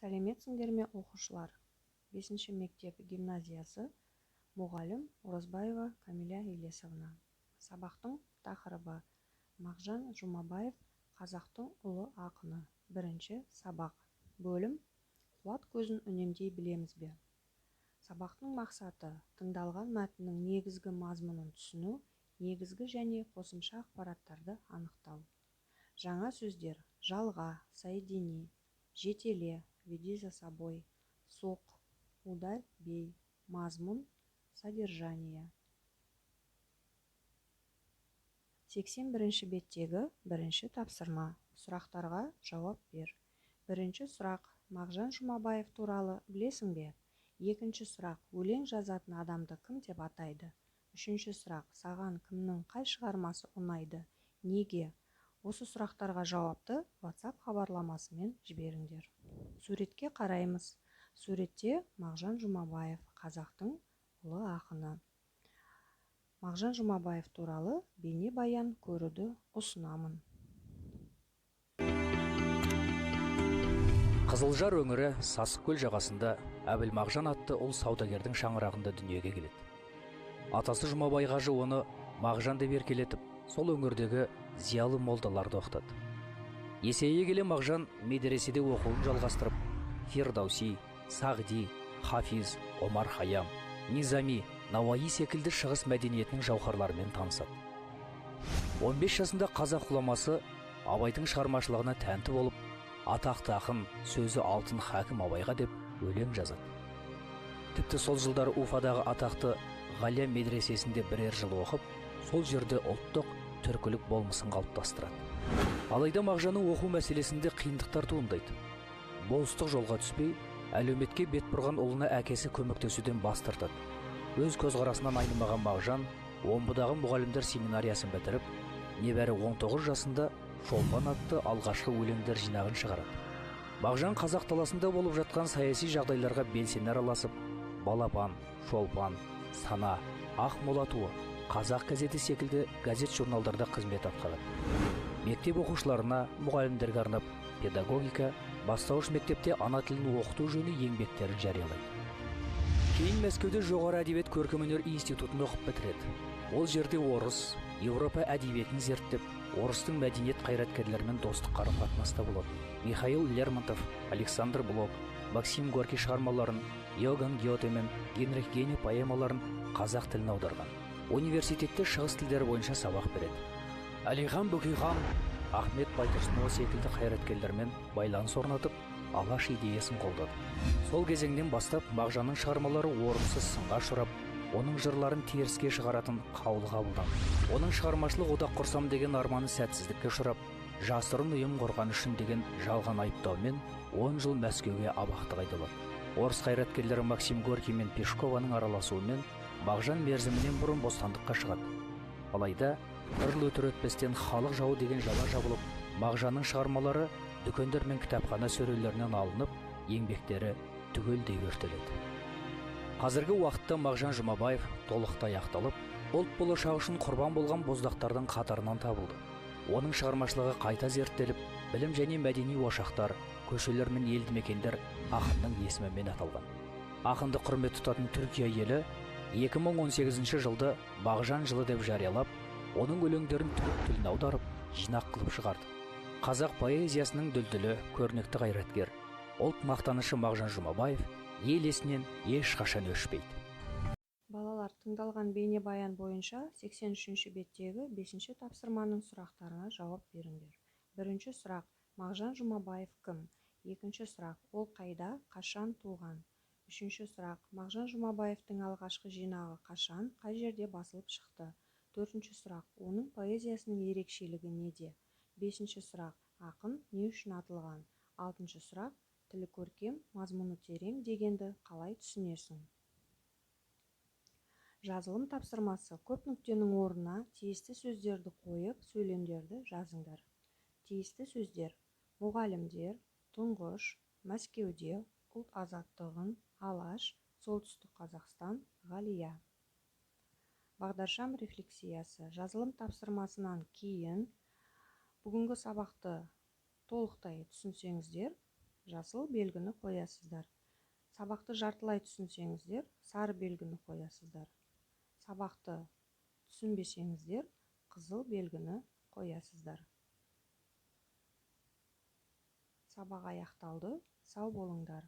Сәлеметсіңдер ме оқушылар? 5-ші мектеп гимназиясы, мұғалім Оразбаева Камиля Елесовна. Сабақтың тақырыбы Мағжан Жұмабаев қазақтың ұлы ақыны. Бірінші сабақ. Бөлім қуат көзін үнемдей білеміз бе? Сабақтың мақсаты тыңдалған мәтіннің негізгі мазмұнын түсіну, негізгі және қосымша ақпараттарды анықтау. Жаңа сөздер: жалға, соедини, жетеле, веди за собой, соқ, ударь, бей, мазмұн, содержание. 81-ші беттегі бірінші тапсырма. Сұрақтарға жауап бер. Бірінші сұрақ: Мағжан Жұмабаев туралы білесің бе? Екінші сұрақ: өлең жазатын адамды кім деп атайды? Үшінші сұрақ: саған кімнің қай шығармасы ұнайды? Неге? Осы сұрақтарға жауапты WhatsApp хабарламасымен жіберіңдер. Суретке қараймыз. Суретте Мағжан Жұмабаев, қазақтың ұлы ақыны. Мағжан Жұмабаев туралы бейнебаян көруді ұсынамын. Қызылжар өңірі Сасықкөл жағасында Әбілмағжан атты ұл саудагердің шаңырағында дүниеге келеді. Атасы Жұмабай қажы оны Мағжан деп еркелетіп, сол өңірдегі зиялы молдаларды оқытады. Есейе келе Мағжан медреседе оқуын жалғастырып, Фирдауси, Сағди, Хафиз, Омар Хайям, Низами, Науаи секілді шығыс мәдениетінің жауһарларымен танысады. 15 жасында қазақ ғұламасы Абайдың шығармашылығына тәнті болып, атақты ақын сөзі алтын хакім Абайға деп өлең жазады. Тіпті сол жылдары Уфадағы атақты Ғалия медресесінде бірер жыл оқып, сол жерде ұлттық түркілік болмысын қалыптастырады. Алайда Мағжанның оқу мәселесінде қиындықтар туындайды. Болыстық жолға түспей, әлеуметке бет бұрған ұлына әкесі көмектесуден бас тартады. Өз көзқарасынан айнымаған Мағжан Омбыдағы мұғалімдер семинариясын бітіріп, небәрі 19 жасында Шолпан атты алғашқы өлеңдер жинағын шығарады. Мағжан қазақ даласында болып жатқан саяси жағдайларға белсене араласып, Балапан, Шолпан, Сана, Ақмола туы, Қазақ газеті секілді газет-журналдарда қызмет атқарады. Мектеп оқушыларына, мұғалімдерге арнап педагогика, бастауыш мектепте ана тілін оқыту жөнінде еңбектерін жариялайды. Кейін Мәскеуде жоғары әдебиет көркемөнер институтын оқып бітіреді. Ол жерде орыс, Еуропа әдебиетін зерттеп, орыстың мәдениет қайраткерлерімен достық қарым-қатынаста болады. Михаил Лермонтов, Александр Блок, Максим Горький шығармаларын, Иоганн Гете мен Генрих Гейне поэмаларын қазақ тіліне аударған. Университетте шығыс тілдері бойынша сабақ береді. Әлихан Бөкейхан, Ахмет Байтұрсынұлы секілді қайраткерлермен байланыс орнатып, алаш идеясын қолдады. Сол кезеңнен бастап Мағжанның шығармалары орынсыз сынға ұшырап, оның жырларын теріске шығаратын қаулы қабылданды. Оның шығармашылық одақ құрсам деген арманы сәтсіздікке ұшырап, жасырын ұйым құрған үшін деген жалған айыптаумен 10 жыл Мәскеуге абақты қайдалады. Орыс қайраткерлері Максим Горький мен Пешкованың араласуымен Мағжан мерзімінен бұрын бостандыққа шығады. Алайда бір жыл өтер өтпестен халық жауы деген жала жабылып, Мағжанның шығармалары дүкендер мен кітапхана сөрелерінен алынып, еңбектері түгелдей өртеледі. Қазіргі уақытта Мағжан Жұмабаев толықтай аяқталып, ұлт болашағы үшін құрбан болған боздақтардың қатарынан табылды. Оның шығармашылығы қайта зерттеліп, білім және мәдени ошақтар, көшелер мен елді мекендер ақынның есімімен аталған. Ақынды құрмет тұтатын Түркия елі 2018 жылды Мағжан жылы деп жариялап, оның өлеңдерін түрік тіліне аударып, жинақ қылып шығарды. Қазақ поэзиясының дүлдүлі, көрнекті қайраткер, ұлт мақтанышы Мағжан Жұмабаев ел есінен ешқашан өшпейді. Балалар, тыңдалған бейнебаян бойынша 83-ші беттегі 5-ші тапсырманың сұрақтарына жауап беріңдер. Бірінші сұрақ: Мағжан Жұмабаев кім? Екінші сұрақ: ол қайда, қашан туған? Үшінші сұрақ: Мағжан Жұмабаевтың алғашқы жинағы қашан, қай жерде басылып шықты? Төртінші сұрақ: оның поэзиясының ерекшелігі неде? Бесінші сұрақ: ақын не үшін атылған? Алтыншы сұрақ: тілі көркем, мазмұны терең дегенді қалай түсінесің? Жазылым тапсырмасы: көп нүктенің орнына тиісті сөздерді қойып, сөйлемдерді жазыңдар. Тиісті сөздер: мұғалімдер, тұңғыш, Мәскеуде, ұлт азаттығын, алаш, солтүстік Қазақстан, Ғалия. Бағдаршам рефлексиясы: жазылым тапсырмасынан кейін бүгінгі сабақты толықтай түсінсеңіздер, жасыл белгіні қоясыздар. Сабақты жартылай түсінсеңіздер, сары белгіні қоясыздар. Сабақты түсінбесеңіздер, қызыл белгіні қоясыздар. Сабақ аяқталды. Сау болыңдар.